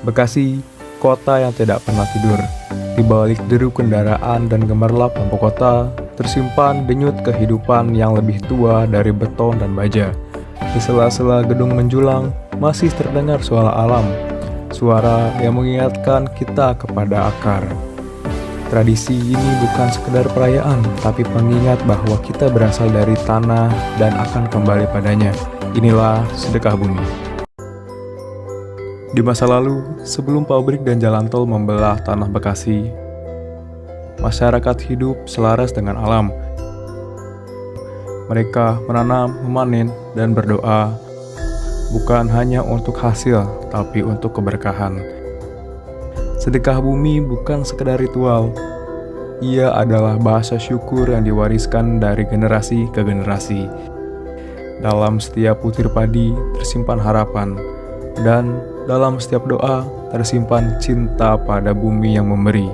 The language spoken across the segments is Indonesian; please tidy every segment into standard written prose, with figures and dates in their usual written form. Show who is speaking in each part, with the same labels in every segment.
Speaker 1: Bekasi, kota yang tidak pernah tidur. Di balik deru kendaraan dan gemerlap lampu kota, tersimpan denyut kehidupan yang lebih tua dari beton dan baja. Di sela-sela gedung menjulang, masih terdengar suara alam. Suara yang mengingatkan kita kepada akar. Tradisi ini bukan sekedar perayaan, tapi pengingat bahwa kita berasal dari tanah dan akan kembali padanya. Inilah sedekah bumi. Di masa lalu, sebelum pabrik dan jalan tol membelah tanah Bekasi, masyarakat hidup selaras dengan alam. Mereka menanam, memanen, dan berdoa, bukan hanya untuk hasil, tapi untuk keberkahan. Sedekah bumi bukan sekedar ritual, ia adalah bahasa syukur yang diwariskan dari generasi ke generasi. Dalam setiap butir padi tersimpan harapan, dan dalam setiap doa tersimpan cinta pada bumi yang memberi.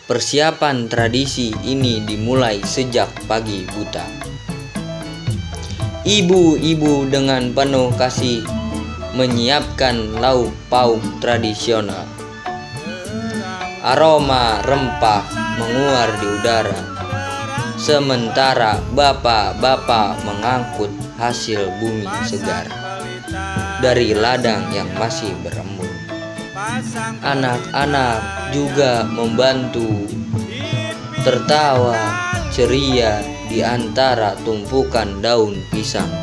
Speaker 2: Persiapan tradisi ini dimulai sejak pagi buta. Ibu-ibu dengan penuh kasih menyiapkan lauk pauk tradisional. Aroma rempah menguar di udara, sementara bapak-bapak mengangkut hasil bumi segar dari ladang yang masih berembun. Anak-anak juga membantu, tertawa ceria di antara tumpukan daun pisang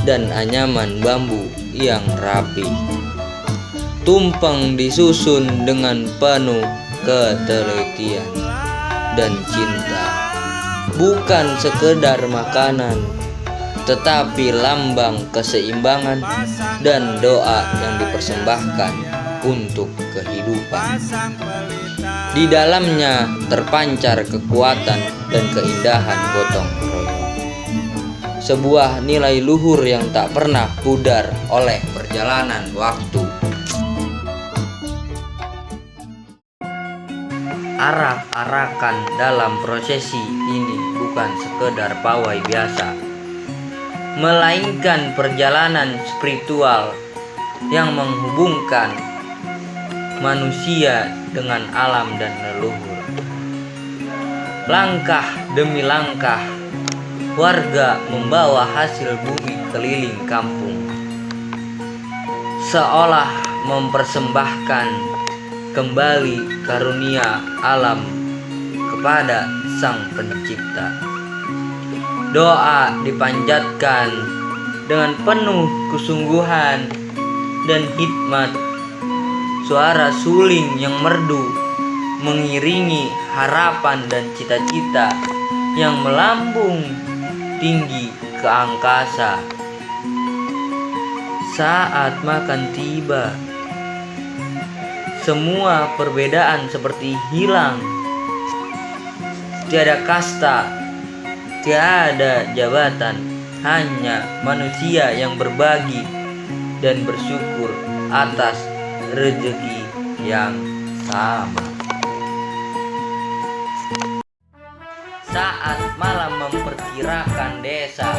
Speaker 2: dan anyaman bambu yang rapi. Tumpeng disusun dengan penuh ketelitian dan cinta. Bukan sekedar makanan, tetapi lambang keseimbangan dan doa yang dipersembahkan untuk kehidupan. Di dalamnya terpancar kekuatan dan keindahan gotong royong. Sebuah nilai luhur yang tak pernah pudar oleh perjalanan waktu. Arak-arakan dalam prosesi ini bukan sekedar pawai biasa, melainkan perjalanan spiritual yang menghubungkan manusia dengan alam dan leluhur. Langkah demi langkah, warga membawa hasil bumi keliling kampung, seolah mempersembahkan kembali karunia alam kepada Sang Pencipta. Doa dipanjatkan dengan penuh kesungguhan dan hikmat. Suara suling yang merdu mengiringi harapan dan cita-cita yang melambung tinggi ke angkasa. Saat makan tiba, semua perbedaan seperti hilang. Tiada kasta, tiada jabatan, hanya manusia yang berbagi dan bersyukur atas rezeki yang sama. Saat malam memperkirakan desa,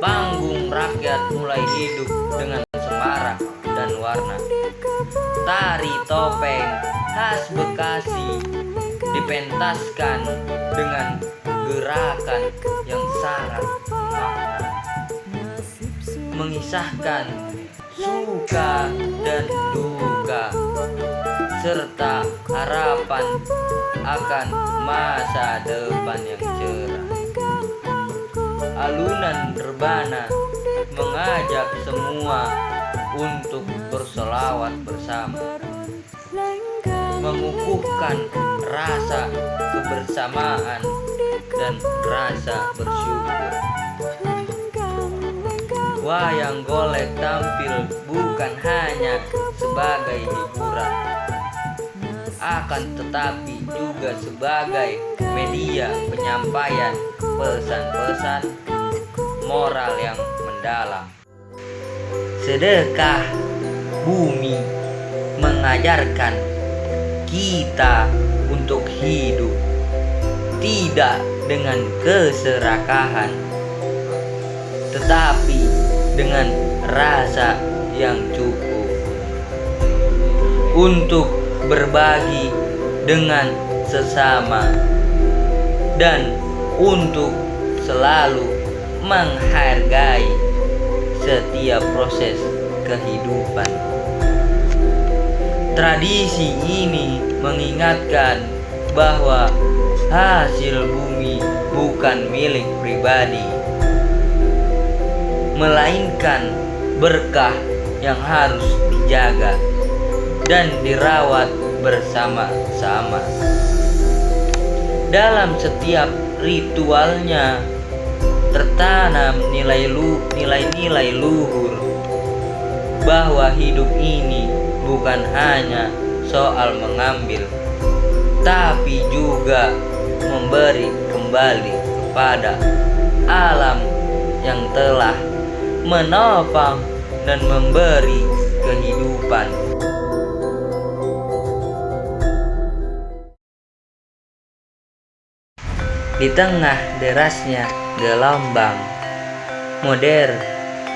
Speaker 2: panggung rakyat mulai hidup dengan semarak dan warna. Tari topeng khas Bekasi dipentaskan dengan gerakan yang syarat makna, mengisahkan suka dan duka serta harapan akan masa depan yang cerah. Alunan rebana mengajak semua untuk bersolawat bersama, mengukuhkan rasa kebersamaan dan rasa bersyukur. Wayang golek tampil bukan hanya sebagai hiburan, akan tetapi juga sebagai media penyampaian pesan-pesan moral yang mendalam. Sedekah bumi mengajarkan kita untuk hidup tidak dengan keserakahan, tetapi dengan rasa yang cukup, untuk berbagi dengan sesama, dan untuk selalu menghargai setiap proses kehidupan. Tradisi ini mengingatkan bahwa hasil bumi bukan milik pribadi, melainkan berkah yang harus dijaga dan dirawat bersama-sama. Dalam setiap ritualnya tertanam nilai-nilai luhur bahwa hidup ini bukan hanya soal mengambil, tapi juga memberi kembali kepada alam yang telah menopang dan memberi kehidupan. Di tengah derasnya gelombang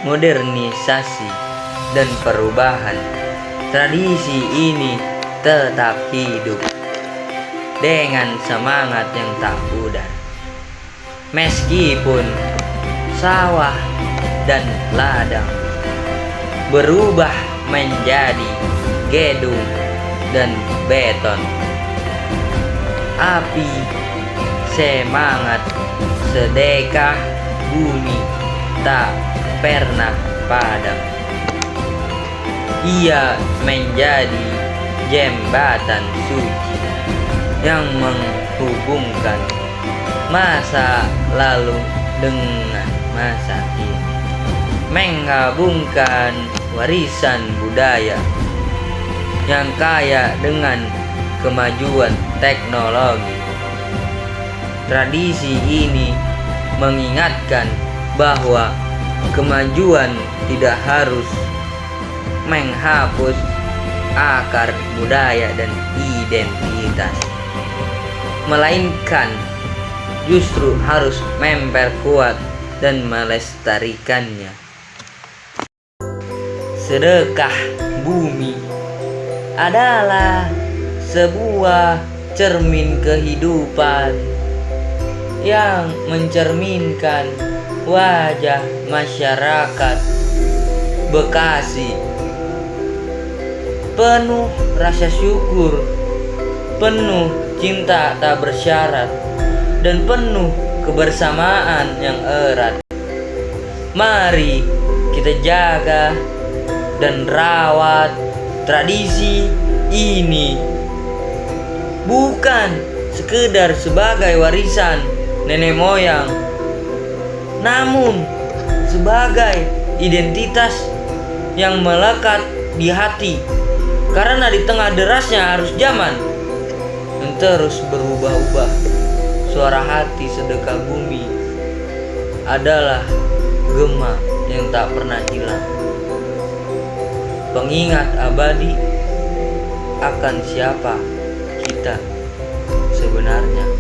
Speaker 2: modernisasi dan perubahan, tradisi ini tetap hidup dengan semangat yang tak pudar. Meskipun sawah dan ladang berubah menjadi gedung dan beton, api semangat sedekah bumi tak pernah padam. Ia menjadi jembatan suci yang menghubungkan masa lalu dengan masa kini, menggabungkan warisan budaya yang kaya dengan kemajuan teknologi. Tradisi ini mengingatkan bahwa kemajuan tidak harus menghapus akar budaya dan identitas, melainkan justru harus memperkuat dan melestarikannya. Sedekah bumi adalah sebuah cermin kehidupan yang mencerminkan wajah masyarakat Bekasi, penuh rasa syukur, penuh cinta tak bersyarat, dan penuh kebersamaan yang erat. Mari kita jaga dan rawat tradisi ini, bukan sekedar sebagai warisan nenek moyang, namun sebagai identitas yang melekat di hati, karena di tengah derasnya arus zaman yang terus berubah-ubah, suara hati sedekah bumi adalah gema yang tak pernah hilang, pengingat abadi akan siapa kita sebenarnya.